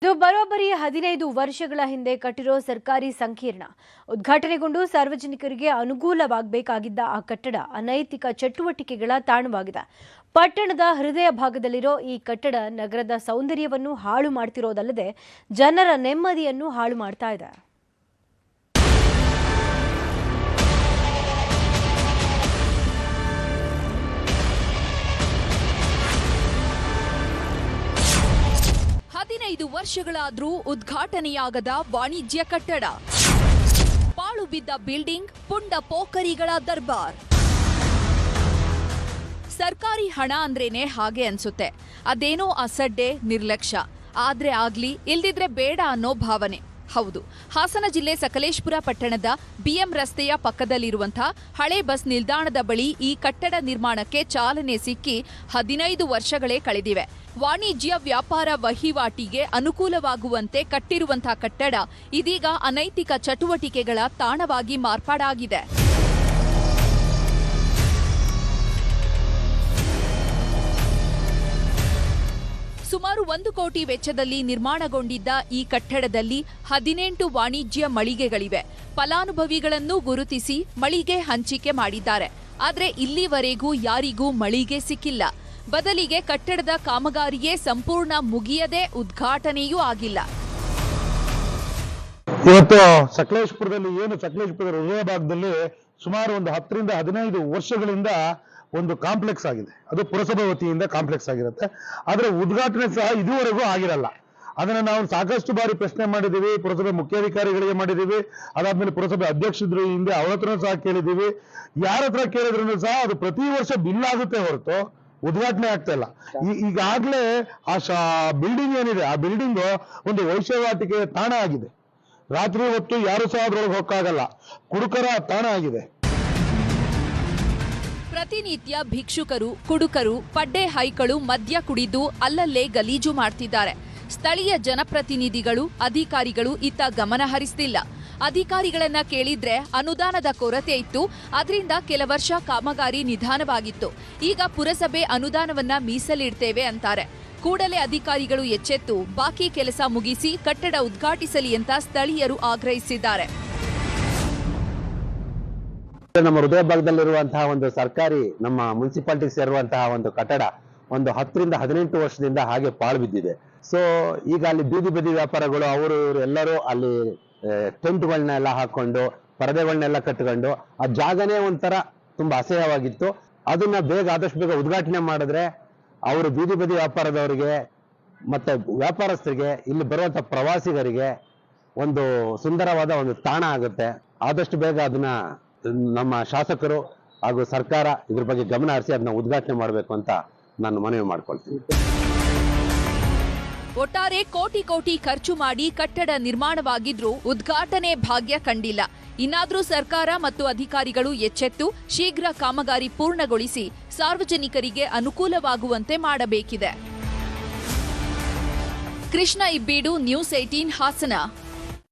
ಇದು ಬರೋಬ್ಬರಿ 15 ವರ್ಷಗಳ ಹಿಂದೆ ಕಟ್ಟಿರೋ ಸರ್ಕಾರಿ ಸಂಕೀರ್ಣ ಉದ್ಘಾಟನೆಗೊಂಡು ಸಾರ್ವಜನಿಕರಿಗೆ ಅನುಕೂಲವಾಗಬೇಕಾಗಿದ್ದ ಆ ಕಟ್ಟಡ ಅನೈತಿಕ ಚಟುವಟಿಕೆಗಳ ತಾಣವಾಗಿದೆ. ಪಟ್ಟಣದ ಹೃದಯ ಭಾಗದಲ್ಲಿರೋ ಈ ಕಟ್ಟಡ ನಗರದ ಸೌಂದರ್ಯವನ್ನು ಹಾಳು ಮಾಡ್ತಿರೋದಲ್ಲದೆ ಜನರ ನೆಮ್ಮದಿಯನ್ನು ಹಾಳು ಮಾಡ್ತಾ ಇದೆ. ವರ್ಷಗಳಾದರೂ ಉದ್ಘಾಟನೆಯಾಗದ ವಾಣಿಜ್ಯ ಕಟ್ಟಡ, ಪಾಳು ಬಿದ್ದ ಬಿಲ್ಡಿಂಗ್, ಪುಂಡ ಪೋಖರಿಗಳ ದರ್ಬಾರ್. ಸರ್ಕಾರಿ ಹಣ ಅಂದ್ರೇನೆ ಹಾಗೆ ಅನ್ಸುತ್ತೆ. ಅದೇನೋ ಅಸಡ್ಡೆ, ನಿರ್ಲಕ್ಷ್ಯ. ಆದ್ರೆ ಆಗ್ಲಿ, ಇಲ್ದಿದ್ರೆ ಬೇಡ ಅನ್ನೋ ಭಾವನೆ. ಹೌದು, ಹಾಸನ ಜಿಲ್ಲೆ ಸಕಲೇಶಪುರ ಪಟ್ಟಣದ ಬಿಎಂ ರಸ್ತೆಯ ಪಕ್ಕದಲ್ಲಿರುವಂತಹ ಹಳೆ ಬಸ್ ನಿಲ್ದಾಣದ ಬಳಿ ಈ ಕಟ್ಟಡ ನಿರ್ಮಾಣಕ್ಕೆ ಚಾಲನೆ ಸಿಕ್ಕಿ 15 ವರ್ಷಗಳೇ ಕಳೆದಿವೆ. ವಾಣಿಜ್ಯ ವ್ಯಾಪಾರ ವಹಿವಾಟಿಗೆ ಅನುಕೂಲವಾಗುವಂತೆ ಕಟ್ಟಿರುವಂತಹ ಕಟ್ಟಡ ಇದೀಗ ಅನೈತಿಕ ಚಟುವಟಿಕೆಗಳ ತಾಣವಾಗಿ ಮಾರ್ಪಾಡಾಗಿದೆ. ಸುಮಾರು 1 ಕೋಟಿ ವೆಚ್ಚದಲ್ಲಿ ನಿರ್ಮಾಣಗೊಂಡಿದ್ದ ಈ ಕಟ್ಟಡದಲ್ಲಿ 18 ವಾಣಿಜ್ಯ ಮಳಿಗೆಗಳಿವೆ. ಫಲಾನುಭವಿಗಳನ್ನು ಗುರುತಿಸಿ ಮಳಿಗೆ ಹಂಚಿಕೆ ಮಾಡಿದ್ದಾರೆ. ಆದರೆ ಇಲ್ಲಿವರೆಗೂ ಯಾರಿಗೂ ಮಳಿಗೆ ಸಿಕ್ಕಿಲ್ಲ. ಬದಲಿಗೆ ಕಟ್ಟಡದ ಕಾಮಗಾರಿಯೇ ಸಂಪೂರ್ಣ ಮುಗಿಯದೆ ಉದ್ಘಾಟನೆಯೂ ಆಗಿಲ್ಲ. ಇವತ್ತು ಸಕಲೇಶಪುರದಲ್ಲಿ ಸಕಲೇಶಪುರದ ಹೃದಯ ಭಾಗದಲ್ಲಿ ಸುಮಾರು ಒಂದು 10 ರಿಂದ 15 ವರ್ಷಗಳಿಂದ ಒಂದು ಕಾಂಪ್ಲೆಕ್ಸ್ ಆಗಿದೆ. ಅದು ಪುರಸಭೆ ವತಿಯಿಂದ ಕಾಂಪ್ಲೆಕ್ಸ್ ಆಗಿರುತ್ತೆ. ಆದ್ರೆ ಉದ್ಘಾಟನೆ ಸಹ ಇದುವರೆಗೂ ಆಗಿರಲ್ಲ. ಅದನ್ನ ನಾವು ಸಾಕಷ್ಟು ಬಾರಿ ಪ್ರಶ್ನೆ ಮಾಡಿದೀವಿ, ಪುರಸಭೆ ಮುಖ್ಯಾಧಿಕಾರಿಗಳಿಗೆ ಮಾಡಿದೀವಿ, ಅದಾದ್ಮೇಲೆ ಪುರಸಭೆ ಅಧ್ಯಕ್ಷರು ಹಿಂದೆ ಅವ್ರ ಹತ್ರ ಸಹ ಕೇಳಿದೀವಿ. ಯಾರ ಹತ್ರ ಕೇಳಿದ್ರು ಸಹ ಅದು ಪ್ರತಿ ವರ್ಷ ಬಿಲ್ ಆಗುತ್ತೆ ಹೊರತು ಉದ್ಘಾಟನೆ ಆಗ್ತಾ ಇಲ್ಲ. ಈಗಾಗ್ಲೇ ಆ ಬಿಲ್ಡಿಂಗ್ ಏನಿದೆ, ಆ ಬಿಲ್ಡಿಂಗ್ ಒಂದು ವೈಶ್ಯವಾಟಿಕೆ ತಾಣ ಆಗಿದೆ. ರಾತ್ರಿ ಹೊತ್ತು ಯಾರು ಸಹ ಅದ್ರೊಳಗೆ ಹೋಗಕ್ಕಾಗಲ್ಲ. ಕುಡುಕರ ತಾಣ ಆಗಿದೆ. ಪ್ರತಿನಿತ್ಯ ಭಿಕ್ಷುಕರು, ಕುಡುಕರು, ಪಡ್ಡೆ ಹೈಕಳು ಮದ್ಯ ಕುಡಿದು ಅಲ್ಲಲ್ಲೇ ಗಲೀಜು ಮಾಡ್ತಿದ್ದಾರೆ. ಸ್ಥಳೀಯ ಜನಪ್ರತಿನಿಧಿಗಳು, ಅಧಿಕಾರಿಗಳು ಇತ್ತ ಗಮನ ಹರಿಸ್ತಿಲ್ಲ. ಅಧಿಕಾರಿಗಳನ್ನ ಕೇಳಿದ್ರೆ ಅನುದಾನದ ಕೊರತೆ ಇತ್ತು, ಅದರಿಂದ ಕೆಲ ವರ್ಷ ಕಾಮಗಾರಿ ನಿಧಾನವಾಗಿತ್ತು. ಈಗ ಪುರಸಭೆ ಅನುದಾನವನ್ನ ಮೀಸಲಿಡ್ತೇವೆ ಅಂತಾರೆ. ಕೂಡಲೇ ಅಧಿಕಾರಿಗಳು ಎಚ್ಚೆತ್ತು ಬಾಕಿ ಕೆಲಸ ಮುಗಿಸಿ ಕಟ್ಟಡ ಉದ್ಘಾಟಿಸಲಿ ಅಂತ ಸ್ಥಳೀಯರು ಆಗ್ರಹಿಸಿದ್ದಾರೆ. ನಮ್ಮ ಹೃದಯ ಭಾಗದಲ್ಲಿರುವಂತಹ ಒಂದು ಸರ್ಕಾರಿ ನಮ್ಮ ಮುನ್ಸಿಪಾಲಿಟಿ ಸೇರುವಂತಹ ಒಂದು ಕಟ್ಟಡ ಒಂದು 10 ರಿಂದ 18 ವರ್ಷದಿಂದ ಹಾಗೆ ಪಾಳು ಬಿದ್ದಿದೆ. ಸೊ ಈಗ ಅಲ್ಲಿ ಬೀದಿ ಬದಿ ವ್ಯಾಪಾರಗಳು ಅವರು ಎಲ್ಲರೂ ಅಲ್ಲಿ ಟೆಂಟ್ಗಳನ್ನೆಲ್ಲ ಹಾಕೊಂಡು ಪರದೆಗಳನ್ನೆಲ್ಲ ಕಟ್ಕೊಂಡು ಆ ಜಾಗನೇ ಒಂಥರ ತುಂಬಾ ಅಸಹ್ಯವಾಗಿತ್ತು. ಅದನ್ನ ಆದಷ್ಟು ಬೇಗ ಉದ್ಘಾಟನೆ ಮಾಡಿದ್ರೆ ಅವರು ಬೀದಿ ಬದಿ ವ್ಯಾಪಾರದವರಿಗೆ ಮತ್ತೆ ವ್ಯಾಪಾರಸ್ಥರಿಗೆ, ಇಲ್ಲಿ ಬರುವಂತಹ ಪ್ರವಾಸಿಗರಿಗೆ ಒಂದು ಸುಂದರವಾದ ಒಂದು ತಾಣ ಆಗುತ್ತೆ. ಆದಷ್ಟು ಬೇಗ ಅದನ್ನ ನಮ್ಮ ಶಾಸಕರು ಹಾಗೂ ಸರ್ಕಾರ ಇದ್ರ ಬಗ್ಗೆ ಗಮನ ಹರಿಸಿ ಅದನ್ನ ಉದ್ಘಾಟನೆ ಮಾಡಬೇಕು ಅಂತ ನಾನು ಮನವಿ ಮಾಡ್ಕೊಳ್ತೀನಿ. ಒಟ್ಟಾರೆ ಕೋಟಿ ಕೋಟಿ ಖರ್ಚು ಮಾಡಿ ಕಟ್ಟಡ ನಿರ್ಮಾಣವಾಗಿದ್ರೂ ಉದ್ಘಾಟನೆ ಭಾಗ್ಯ ಕಂಡಿಲ್ಲ. ಇನ್ನಾದ್ರೂ ಸರ್ಕಾರ ಮತ್ತು ಅಧಿಕಾರಿಗಳು ಎಚ್ಚೆತ್ತು ಶೀಘ್ರ ಕಾಮಗಾರಿ ಪೂರ್ಣಗೊಳಿಸಿ ಸಾರ್ವಜನಿಕರಿಗೆ ಅನುಕೂಲವಾಗುವಂತೆ ಮಾಡಬೇಕಿದೆ. ಕೃಷ್ಣ ಇಬ್ಬೀಡು, ನ್ಯೂಸ್ 18 ಹಾಸನ.